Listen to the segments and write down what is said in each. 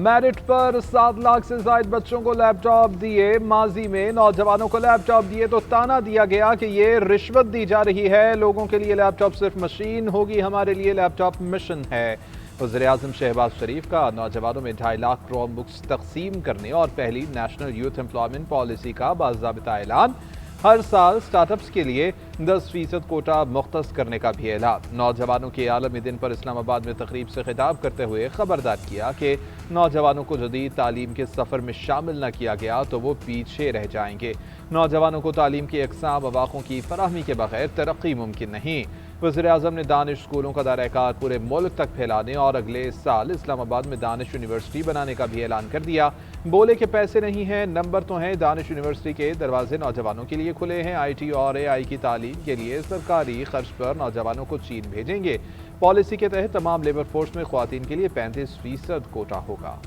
Merit पर 7 लाख से ज्यादा बच्चों को लैपटॉप दिए। माजी में नौजवानों को लैपटॉप दिए तो ताना दिया गया कि ये रिश्वत दी जा रही है। लोगों के लिए लैपटॉप सिर्फ मशीन होगी, हमारे लिए लैपटॉप मिशन है। वज़ीर-ए-आज़म शहबाज शरीफ का नौजवानों में 2.5 लाख क्रोम बुक्स तकसीम करने और पहली नेशनल यूथ एम्प्लॉयमेंट पॉलिसी का बाज़ाबिता ऐलान। हर साल स्टार्टअप्स के लिए 10% कोटा मुख्तस करने का भी ऐलान। नौजवानों के आलमी दिन पर इस्लामाबाद में तकरीब से खिताब करते हुए खबरदार किया कि नौजवानों को जदीद तालीम के सफ़र में शामिल न किया गया तो वो पीछे रह जाएंगे। नौजवानों को तालीम की अक़साम मवाक़ों की फराहमी के बगैर तरक्की मुमकिन नहीं। वज़ीर-ए-आज़म ने दानिश स्कूलों का दायरा-ए-कार पूरे मुल्क तक फैलाने और अगले साल इस्लामाबाद में दानिश यूनिवर्सिटी बनाने का भी ऐलान कर दिया। बोले कि पैसे नहीं हैं, नंबर तो हैं। दानिश यूनिवर्सिटी के दरवाजे नौजवानों के लिए खुले हैं। IT और AI की तालीम के लिए सरकारी खर्च पर नौजवानों को चीन भेजेंगे। पॉलिसी के तहत तमाम लेबर फोर्स में ख्वातीन के लिए 35% कोटा होगा।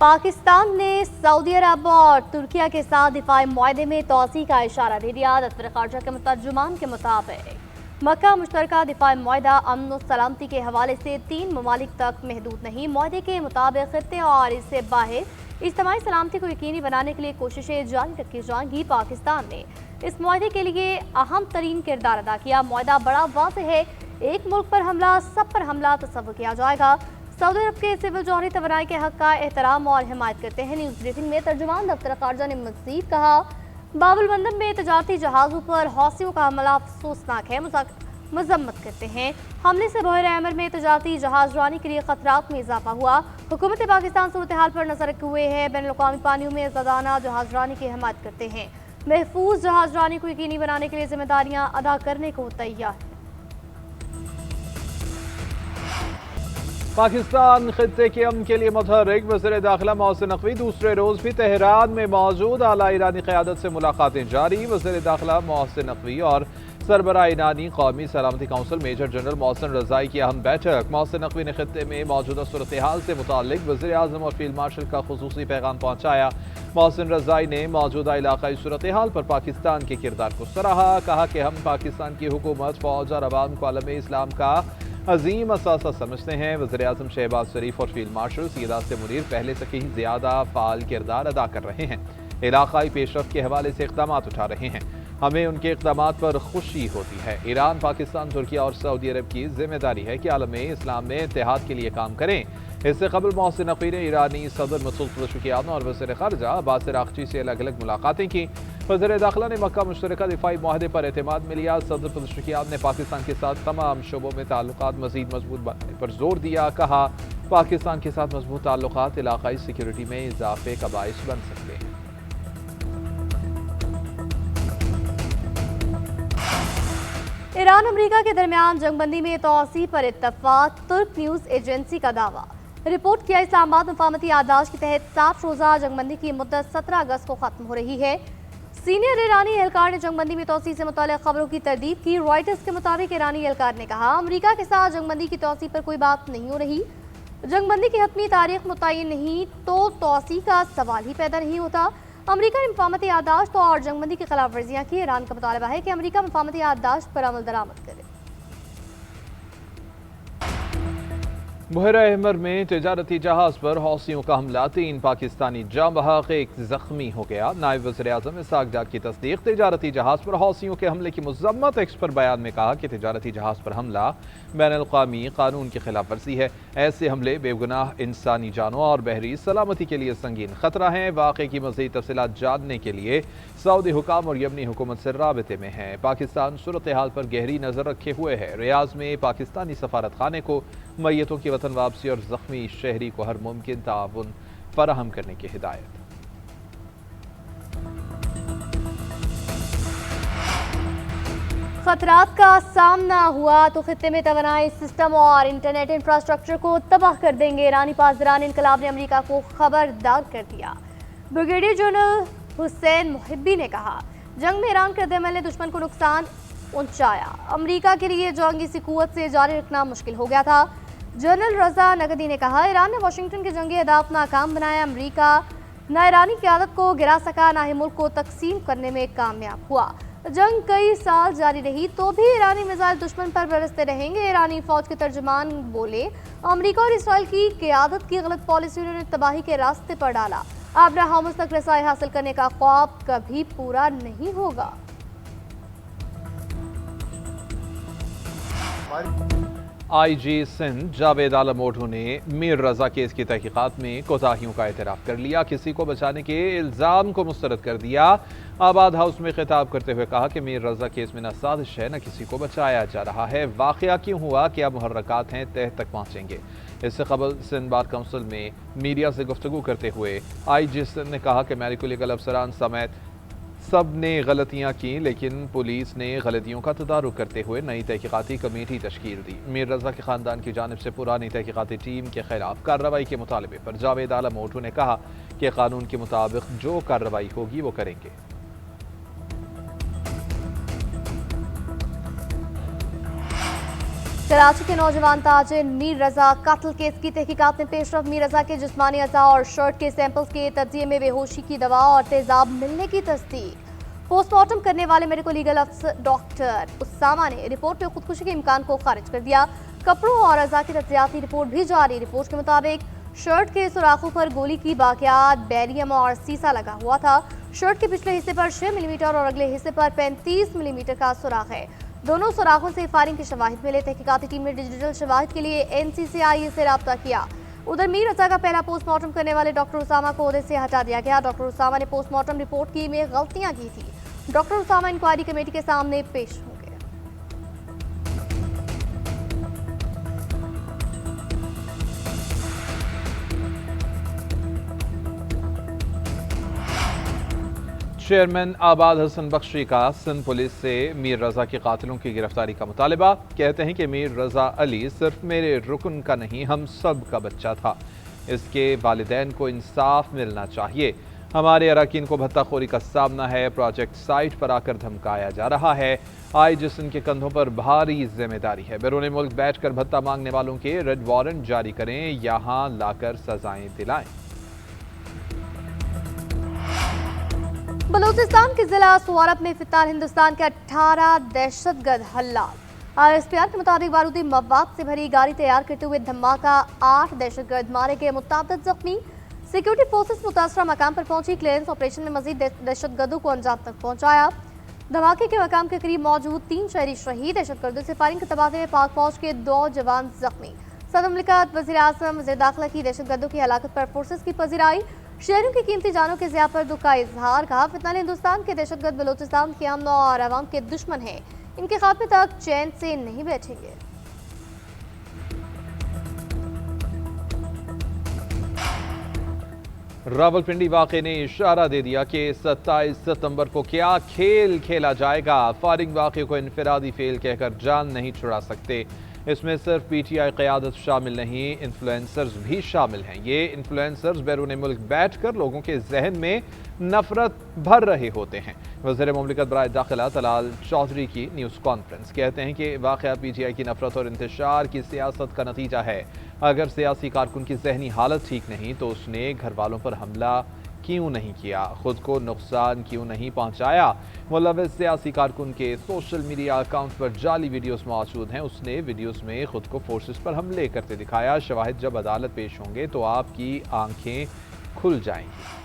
पाकिस्तान ने सऊदी अरब और तुर्किया के साथ दिफाई मुआहदे में तोसी का इशारा दे दिया। दफ्तर खारजा के तर्जुमान के मुताबिक मक्का मुश्तरका दिफाई मुआहदा अमन और सलामती के हवाले से 3 ममालिक तक महदूद नहीं। मुआहदे के मुताबिक खित्ते और इससे बाहर इज्तिमाई सलामती को यकीनी बनाने के लिए कोशिशें जारी रखी जाएंगी। पाकिस्तान ने इस मुआहदे के लिए अहम तरीन किरदार अदा किया। मुआहदा बड़ा वाज़ेह है, एक मुल्क पर हमला सब पर हमला तस्वुर किया जाएगा। सऊदी अरब के सिविल जौहरी तवानाई के हक का एहतराम और हिमायत करते हैं। न्यूज़ ब्रीफिंग में तर्जुमान दफ्तर खारजा ने मज़ीद कहा, बाबुल मंदब में तजारती जहाज़ों पर हौसियों का हमला अफसोसनाक है, मजम्मत करते हैं। हमले से बहर अमर में तजारती जहाज रानी के लिए खतरात में इजाफा हुआ। हुकूमत पाकिस्तान सूरत हाल पर नजर रखे हुए है। बैन अवी पानियों में आज़ादाना जहाज रानी की हिमायत करते हैं। महफूज जहाज रानी को यकीनी बनाने के लिए जिम्मेदारियां अदा करने को तैयार है। पाकिस्तान खित्ते के अमन के लिए मुतहर्रिक। वज़ीर दाखिला मोहसिन नकवी दूसरे रोज भी तेहरान में मौजूद। आला ईरानी क़यादत से मुलाकातें जारी। वज़ीर दाखिला मोहसिन नकवी और सरबराह ईरानी कौमी सलामती काउंसिल मेजर जनरल मोहसिन रज़ाई की अहम बैठक। मोहसिन नकवी ने खित्ते में मौजूदा सूरत हाल से मुताल्लिक वज़ीर आज़म और फील्ड मार्शल का खुसूसी पैगाम पहुँचाया। मोहसिन रज़ाई ने मौजूदा इलाकाई सूरत हाल पर पाकिस्तान के किरदार को सराहा। कहा कि हम पाकिस्तान की हुकूमत, फ़ौज और अवाम को आलम इस्लाम का अजीम असासा समझते हैं। वज़ीर-ए-आज़म शहबाज शरीफ और फील्ड मार्शल सैयद आसिम मुनीर पहले से कहीं ज्यादा फ़ाल किरदार अदा कर रहे हैं। इलाकाई पेशरफ के हवाले से इक़दाम उठा रहे हैं। हमें उनके इक़दाम पर खुशी होती है। ईरान, पाकिस्तान, तुर्किया और सऊदी अरब की जिम्मेदारी है कि आलम इस्लाम में इत्तेहाद के लिए काम करें। इससे कबल मोहसिन नकवी ने ईरानी सदर मसूद पज़ेश्कियान और वज़ीर ख़ारजा अब्बास अराग़ची से अलग अलग मुलाकातें की। वज़ीर दाखिला ने मक्का मुश्तरका दिफाई मुआहदे पर एतमाद में लिया। सदर पज़ेश्कियान ने पाकिस्तान के साथ तमाम शोबों में ताल्लुकात मज़ीद मजबूत बनाने पर जोर दिया। कहा, पाकिस्तान के साथ मजबूत ताल्लुकात इलाकाई सिक्योरिटी में इजाफे का बाइस बन सकते हैं। ईरान अमेरिका के दरमियान जंगबंदी में तोसी पर इत्तफाक। तुर्क न्यूज़ एजेंसी का दावा। रिपोर्ट किया, इस्लामाबाद मुफाहमती याददाश्त के तहत 7 रोज़ा जंगबंदी की मुद्दत 17 अगस्त को खत्म हो रही है। सीनियर ईरानी एहलकार ने जंगबंदी में तोसी से मुताल्लिक़ खबरों की तरदीद की। रॉयटर्स के मुताबिक ईरानी एहलकार ने कहा, अमेरिका के साथ जंगबंदी की तोसी पर कोई बात नहीं हो रही। जंगबंदी की हतमी तारीख मुतय्यन नहीं तो तोसी का सवाल ही पैदा नहीं होता। अमेरिका ने मुफाहमती याददाश्त और जंगबंदी की खिलाफ वर्जियाँ की। ईरान का मुतालबा है कि अमेरिका मुफाहमती याददाश्त पर अमल दरामद करे। बहर अहमर में तजारती जहाज पर हौसियों का हमला। 3 पाकिस्तानी जाँ बहक, 1 जख्मी हो गया। नायब वज़ीर-ए-आज़म इसहाक़ डार की तस्दीक। तजारती जहाज पर हौसियों के हमले की मज़म्मत। एक्स पर बयान में कहा कि तजारती जहाज पर हमला बैनुल-अक़वामी कानून की खिलाफ वर्जी है। ऐसे हमले बेगुनाह इंसानी जानों और बहरी सलामती के लिए संगीन खतरा है। वाक़े की मज़ीद तफ़सीलात जानने के लिए सऊदी हुकाम और यमनी हुकूमत से राबते में है। पाकिस्तान सूरत हाल पर गहरी नज़र रखे हुए है। रियाज़ में पाकिस्तानी सफारत खाने को मैयतों की वतन वापसी और जख्मी शहरी को हर मुमकिन ताउन फराहम करने की हिदायत। खतरात का सामना हुआ तो खित्ते में तवानाई सिस्टम और इंटरनेट इंफ्रास्ट्रक्चर को तबाह कर देंगे। ईरानी पासदारान इनकलाब ने अमेरिका को खबरदार कर दिया। ब्रिगेडियर जनरल हुसैन मुहिब्बी ने कहा, जंग में ईरान के रद्द-ए-अमल ने दुश्मन को नुकसान पहुंचाया। अमेरिका के लिए जंग इसी कुव्वत से जारी रखना मुश्किल हो गया था। जनरल रजा नगदी ने कहा, ईरान ने वाशिंगटन के जंगी अहदाफ नाकाम बनाया। अमेरिका न ईरानी क़यादत को गिरा सका, न ही मुल्क को तकसीम करने में कामयाब हुआ। जंग कई साल जारी रही तो भी ईरानी मिसाइल दुश्मन पर बरसते रहेंगे। ईरानी फौज के तर्जुमान बोले, अमेरिका और इसराइल की क़यादत की गलत पॉलिसी ने तबाही के रास्ते पर डाला। आबरा हामुस तक रसाई हासिल करने का ख्वाब कभी पूरा नहीं होगा। आईजी सिंध जावेद आलम मोटू ने मीर रजा केस की तहकीकात में कोताहियों का एतराफ़ कर लिया। किसी को बचाने के इल्ज़ाम को मुस्तरद कर दिया। आबाद हाउस में खिताब करते हुए कहा कि मीर रजा केस में न साजिश है न किसी को बचाया जा रहा है। वाक़या क्यों हुआ, क्या मुहर्रकात हैं, तह तक पहुँचेंगे। इससे कबल सिंध बार काउंसिल में मीडिया से गुफ्तगू करते हुए आईजी सिंध ने कहा कि मेडिकल लीगल अफसरान समेत सब ने गलतियां की, लेकिन पुलिस ने गलतियों का तदारुक करते हुए नई तहकीकाती कमेटी तश्कील दी। मीर रजा के खानदान की जानिब से पुरानी तहकीकाती टीम के खिलाफ कार्रवाई के मुतालबे पर जावेद आलम मोटू ने कहा कि कानून के मुताबिक जो कार्रवाई होगी वो करेंगे। कराची के नौजवान ताजिर मीर रजा कत्ल केस की तहकीकात में पेशरफ। मीर रजा के जिस्मानी अज़ा और शर्ट के सैंपल्स के तजिए में बेहोशी की दवा और तेजाब मिलने की तस्दीक। पोस्टमार्टम करने वाले मेडिकल लीगल अफसर डॉक्टर उसामा ने रिपोर्ट में खुदकुशी के इम्कान को खारिज कर दिया। कपड़ों और अज़ा की तजियाती रिपोर्ट भी जारी। रिपोर्ट के मुताबिक शर्ट के सुराखों पर गोली की बाकियात, बैरियम और सीसा लगा हुआ था। शर्ट के पिछले हिस्से पर 6 मिलीमीटर और अगले हिस्से पर 35 मिलीमीटर का सुराख है। दोनों सुराखों से फायरिंग के शवाहिद मिले। तहकीकाती टीम ने डिजिटल शवाहिद के लिए NCCI से रब्ता किया। उधर मीर रजा का पहला पोस्टमार्टम करने वाले डॉक्टर उसामा को ओहदे से हटा दिया गया। डॉक्टर उसामा ने पोस्टमार्टम रिपोर्ट की में गलतियां की थी। डॉक्टर उसामा इंक्वायरी कमेटी के सामने पेश होंगे। चेयरमैन आबाद हसन बख्शी का सिंध पुलिस से मीर रजा के कातिलों की गिरफ्तारी का मुतालबा। कहते हैं कि मीर रजा अली सिर्फ मेरे रुकन का नहीं, हम सब का बच्चा था। इसके वालिदैन को इंसाफ मिलना चाहिए। हमारे अरकान को भत्ताखोरी का सामना है। प्रोजेक्ट साइट पर आकर धमकाया जा रहा है। आईजी सिंध के कंधों पर भारी जिम्मेदारी है। बैरून मुल्क बैठकर भत्ता मांगने वालों के रेड वारंट जारी करें, यहाँ लाकर सजाएं दिलाएं। बलूचिस्तान के जिला सुवारब में फिलहाल हिंदुस्तान के 18 दहशतगर्द हल्लाक। RSPR के मुताबिक बारूदी मवाद से भरी गाड़ी तैयार करते हुए धमाका, 8 दहशतगर्द मारे गए, मुतअद्दिद जख्मी। सिक्योरिटी फोर्सेस मुतासरा मकाम पर पहुंची। क्लियरेंस ऑपरेशन में मजीद दहशतगर्दों को अंजाम तक पहुंचाया। धमाके के मकाम के करीब मौजूद 3 शहरी शहीद। दहशतगर्दों से फायरिंग के तबादले में पाक फौज के 2 जवान जख्मी। सदर मुमलिकत वज़ीर आज़म वज़ीर दाखिला की दहशतगर्दों की हलाकत पर फोर्सेस की पजीराई। शहरों की कीमती जानों के ज़िया पर दुख का इजहार। कहा, फिलहाल हिंदुस्तान के दहशतगर्द बलूचिस्तान के अमन और अवाम के दुश्मन हैं। इनके खात्मे तक चैन से नहीं बैठेंगे। रावलपिंडी वाक़े ने इशारा दे दिया कि 27 सितंबर को क्या खेल खेला जाएगा। फायरिंग वाक़े को इनफरादी फेल कहकर जान नहीं छुड़ा सकते। इसमें सिर्फ PTI क़यादत शामिल नहीं, इन्फ्लुएंसर्स भी शामिल हैं। ये इन्फ्लुएंसर्स बैरून मुल्क बैठकर लोगों के जहन में नफरत भर रहे होते हैं। वज़ीर मुमलिकत बराए दाखिला तलाल चौधरी की न्यूज़ कॉन्फ्रेंस। कहते हैं कि वाक़या PTI की नफरत और इंतशार की सियासत का नतीजा है। अगर सियासी कारकुन की जहनी हालत ठीक नहीं तो उसने घर वालों पर हमला क्यों नहीं किया, खुद को नुकसान क्यों नहीं पहुंचाया। मुलविस सियासी कारकुन के सोशल मीडिया अकाउंट पर जाली वीडियोस मौजूद हैं। उसने वीडियोस में खुद को फोर्सेस पर हमले करते दिखाया। शवाहिद जब अदालत पेश होंगे तो आपकी आंखें खुल जाएंगी।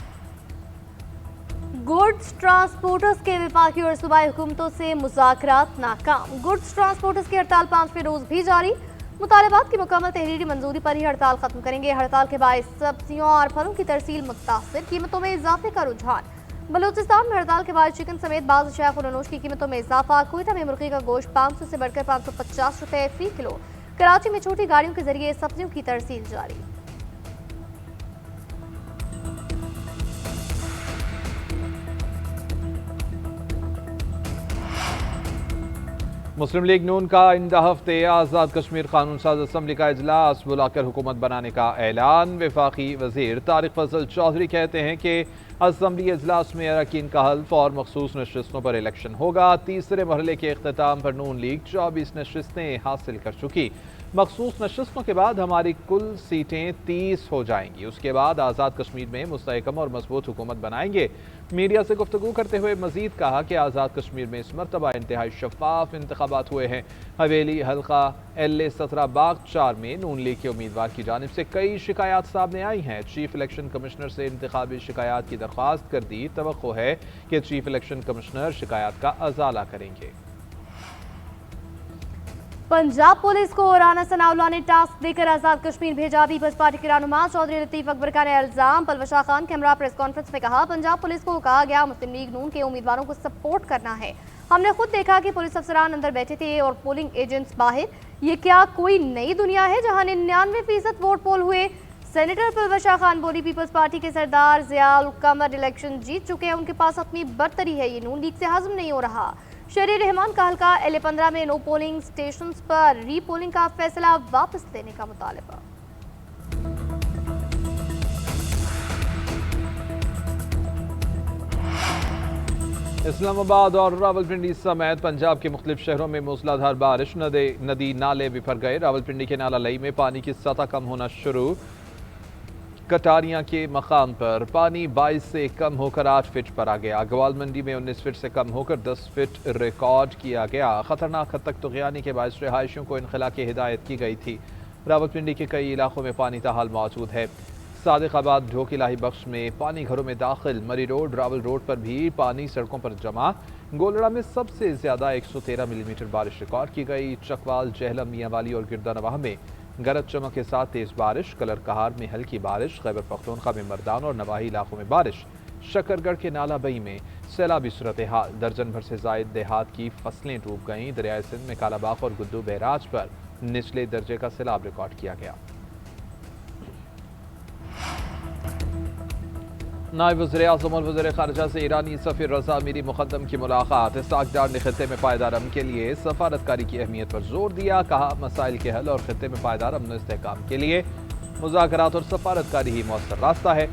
गुड्स ट्रांसपोर्टर्स के विफाकी और सूबाई हुकूमतों से मुज़ाकरात नाकाम। गुड्स ट्रांसपोर्टर्स की हड़ताल 5वें रोज भी जारी। मुतालबात की मुकम्मल तहरीरी मंजूरी पर ही हड़ताल खत्म करेंगे। हड़ताल के बायस सब्जियों और फलों की तरसील मुतासिर, कीमतों में इजाफे का रुझान। बलूचिस्तान में हड़ताल के बाद चिकन समेत बाज़ अशिया खुरनोश की कीमतों में इजाफा। कोयटा में मुर्गी का गोश्त 500 से बढ़कर 550 रुपये फी किलो। कराची में छोटी गाड़ियों के जरिए सब्जियों की तरसील जारी। मुस्लिम लीग नून का इंदा हफ्ते आज़ाद कश्मीर कानून साज असम्बली का इजलास बुलाकर हुकूमत बनाने का ऐलान। वफाकी वजीर तारिक फजल चौधरी कहते हैं कि असम्बली इजलास में अरकान का हल्फ और मखसूस नशिस्तों पर इलेक्शन होगा। तीसरे मरहले के अख्ताम पर नून लीग 24 नशिस्तें हासिल कर चुकी। मखसूस नशस्तों के बाद हमारी कुल सीटें 30 हो जाएंगी। उसके बाद आज़ाद कश्मीर में मुस्तहकम और मजबूत हुकूमत बनाएंगे। मीडिया से गुफ्तगू करते हुए मजीद कहा कि आज़ाद कश्मीर में इस मरतबा इंतहाई शफाफ इंतखाबात हुए हैं। हवेली हल्का LA-17 बाग 4 में नून लीग के उम्मीदवार की जानिब से कई शिकायत सामने आई हैं। चीफ इलेक्शन कमिश्नर से इंतखाबी शिकायत की दरख्वास्त कर दी। तवक्को है कि चीफ इलेक्शन कमिश्नर शिकायत का अजाला करेंगे। पंजाब पुलिस को राना सनाउल्लाह ने टास्क देकर आजाद कश्मीर भेजा। पीपल्स पार्टी के रहनुमा चौधरी लतीफ अकबर का ने इल्जाम पलवशा खान के हमरा प्रेस कॉन्फ्रेंस में कहा, पंजाब पुलिस को कहा गया मुस्लिम लीग नून के उम्मीदवारों को सपोर्ट करना है। हमने खुद देखा कि पुलिस अफसरान अंदर बैठे थे और पोलिंग एजेंट्स बाहर। ये क्या कोई नई दुनिया है जहां 99% वोट पोल हुए? सेनेटर पलवशा खान बोली, पीपल्स पार्टी के सरदार ज़ियाउल कमर इलेक्शन जीत चुके हैं, उनके पास अपनी बर्तरी है, ये नून लीग से हजम नहीं हो रहा। शरीर रहमान का हल्का LA-15 में नो पोलिंग स्टेशन पर री पोलिंग का फैसला वापस लेने का मुतालबा। इस्लामाबाद और रावलपिंडी समेत पंजाब के मुख्तलिफ शहरों में मूसलाधार बारिश, नदी नाले बिफर गए। रावलपिंडी के नाला लई में पानी की सतह कम होना शुरू। कटारियां के मकाम पर पानी 22 से कम होकर 8 फीट पर आ गया। ग्वाल मंडी में 19 फीट से कम होकर 10 फीट रिकॉर्ड किया गया। खतरनाक हद तक तुग़यानी के बायस रिहायशियों को इनखला की हिदायत की गई थी। रावलपिंडी के कई इलाकों में पानी ताहाल मौजूद है। सादिकाबाद ढोक इलाही बख्श में पानी घरों में दाखिल। मरी रोड रावल रोड पर भी पानी सड़कों पर जमा। गोलड़ा में सबसे ज्यादा 113 मिलीमीटर बारिश रिकॉर्ड की गई। चकवाल, जहलम, मियांवाली और गिरदानवाह में गरज चमक के साथ तेज बारिश। कलर कहार में हल्की बारिश। खैबर पख्तूनख्वा में मर्दान और नवाही इलाकों में बारिश। शकरगढ़ के नाला बई में सैलाबी सूरत हाल। दर्जन भर से जायद देहात की फसलें डूब गईं। दरियाए सिंध में कालाबाग और गुद्दू बैराज पर निचले दर्जे का सैलाब रिकॉर्ड किया गया। नायब वज़ीर-ए-आज़म और वज़ीर ख़ारिजा से ईरानी सफ़ीर रज़ा मीरी मुक़द्दम की मुलाकात। इसहाक़ डार ने खित्ते में पायदार अमन के लिए सफारतकारी की अहमियत पर जोर दिया। कहा, मसाइल के हल और खित्ते में पायदार अमन इस्तेहकाम के लिए मुज़ाकरात और सफारतकारी ही मौसर रास्ता है।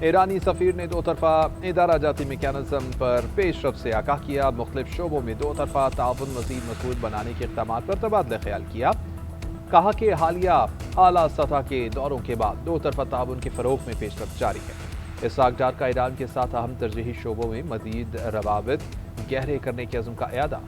ईरानी सफ़ीर ने दो तरफ़ा इदारा जाती मैकेनिज़्म पर पेशरफ से आगाह किया। मुख्तलिफ शोबों में दो तरफ़ा ताउन मज़ीद मज़बूत बनाने के इक़दामात पर तबादला ख्याल किया। कहा कि हालिया आला सतह के दौरों के बाद दो तरफ़ा ताउन के फ़रोग़ में पेशरफ जारी है। इसहाक़ डार का ईरान के साथ अहम तरजीही शोबों में मज़ीद रवाबित गहरे करने के अज़्म का इरादा।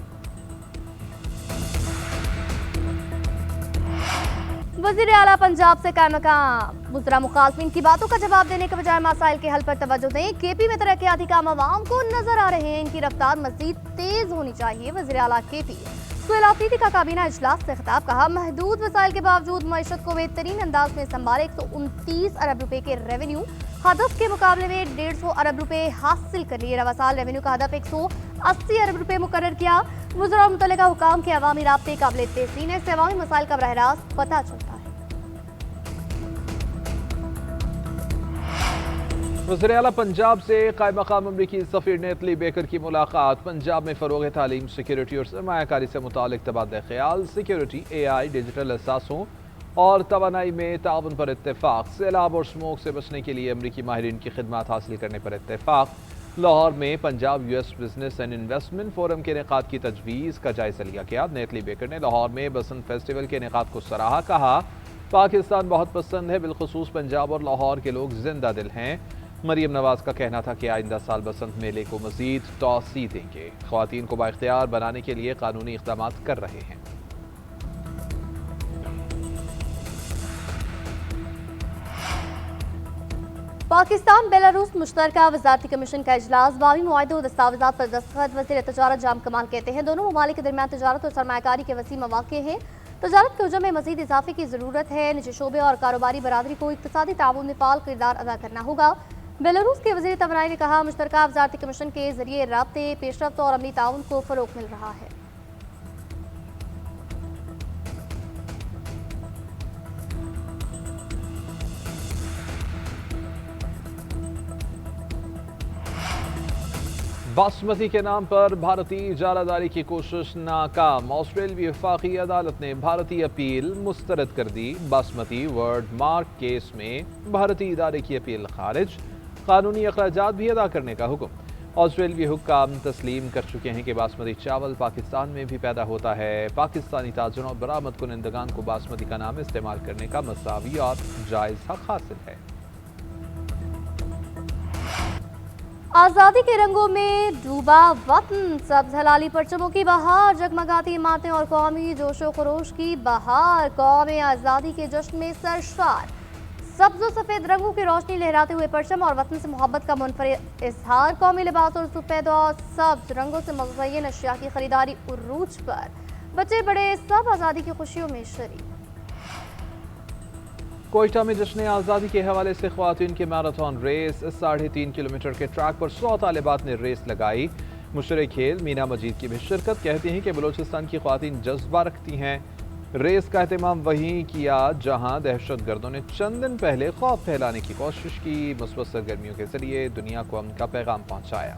वज़ीर आला पंजाब से कायम मकाम। मुज़रा मुखालफिन की बातों का जवाब देने के बजाय मसाइल के हल पर तवज्जो दें। KP में तरक्याती काम अवाम को नजर आ रहे हैं, इनकी रफ्तार मज़ीद तेज होनी चाहिए। वज़ीर आला KP सुहेल आफरीदी का काबीना इजलास से खिताब। कहा, महदूद वसाइल के बावजूद मईशत को बेहतरीन अंदाज में संभाले। 129 अरब रुपए के रेवेन्यू हदफ के मुकाबले में 150 अरब रुपए हासिल कर लिए। रवा साल रेवेन्यू का हदफ 180 अरब रुपए मुकर्रर किया। वज़रा और मुतल्लिका हुकाम के अवामी राब्ते काबिल तहसीन है, अवामी मसाइल का बरह रास्त पता चलता है। वज़ीर आला पंजाब से कायम मकाम अमरीकी सफ़ीर नेतली बेकर की मुलाकात। पंजाब में फ़रोग़ तालीम, सिक्योरिटी और सरमायाकारी से मुतालिक तबादला ख्याल। सिक्योरिटी, AI, डिजिटल असासों और तवानाई में ताउन पर इत्तेफाक। सैलाब और स्मोक से बचने के लिए अमरीकी माहिरीन की खिदमत हासिल करने पर इत्तेफाक। लाहौर में Punjab US business and investment forum के इनेकाद की तजवीज़ का जायजा लिया गया। नेतली बेकर ने लाहौर में बसंत फेस्टिवल के इनेकाद को सराहा। कहा, पाकिस्तान बहुत पसंद है, बिलखुसूस पंजाब और लाहौर के लोग जिंदा दिल हैं। मरियम नवाज का कहना था कि आइंदा साल बसंत मेले को मजीद तौसी देंगे। ख्वातीन को बाइख्तियार बनाने के लिए कानूनी इक़दाम कर रहे हैं। पाकिस्तान बेलारूस मुश्तरका वज़ारती कमीशन का इजलास। बावी मुआहदे और दस्तावेज़ात पर दस्तखत। वज़ीर तजारत जाम कमाल कहते हैं, दोनों ममालिक के दरमियान तजारत और सरमायाकारी के वसी मौक़े हैं। तजारत के हजम में मज़ीद इजाफे की ज़रूरत है। निजी शोबे और कारोबारी बरादरी को इक़्तिसादी ताउन में फ़ाल किरदार अदा करना होगा। बेलारूस के वज़ीर तवानाई ने कहा, मुश्तरका वज़ारती कमीशन के जरिए राब्ते, पेशरफ्त और अमली ताउन को फ़रोग़ मिल रहा है। बासमती के नाम पर भारतीय इजारादारी की कोशिश नाकाम। ऑस्ट्रेलवी वफाकी अदालत ने भारतीय अपील मुस्तरद कर दी। बासमती वर्ड मार्क केस में भारतीय इदारे की अपील खारिज। कानूनी अखराजात भी अदा करने का हुक्म। ऑस्ट्रेलियाई हुक्काम तस्लीम कर चुके हैं कि बासमती चावल पाकिस्तान में भी पैदा होता है। पाकिस्तानी ताजरों और बरामद कुनंदगान को बासमती का नाम इस्तेमाल करने का मसावी और जायज़ हक हासिल है। आज़ादी के रंगों में डूबा वतन, सब्ज हलाली परचमों की बहार, जगमगाती इमारतें और कौमी जोशो खरोश की बहार। कौम आज़ादी के जश्न में सरशार, सब्ज सफ़ेद रंगों की रोशनी लहराते हुए परचम और वतन से मोहब्बत का मुनफरिद इजहार। कौमी लिबास और सफ़ेद और सब्ज रंगों से मुज़य्यन अशिया की खरीदारी उरूज पर, बच्चे बड़े सब आज़ादी की खुशियों में शरीक। कोयटा में जश्न आज़ादी के हवाले से ख्वातीन की मैराथन रेस, 3.5 किलोमीटर के ट्रैक पर 100 तालिबात ने रेस लगाई। मुशरे खेल मीना मजीद की भी शिरकत। कहती हैं कि बलूचिस्तान की ख्वातीन जज्बा रखती हैं। रेस का एहतमाम वहीं किया जहां दहशत गर्दों ने चंद दिन पहले खौफ फैलाने की कोशिश की। मुस्बत सरगर्मियों के जरिए दुनिया को अमन का पैगाम पहुंचाया।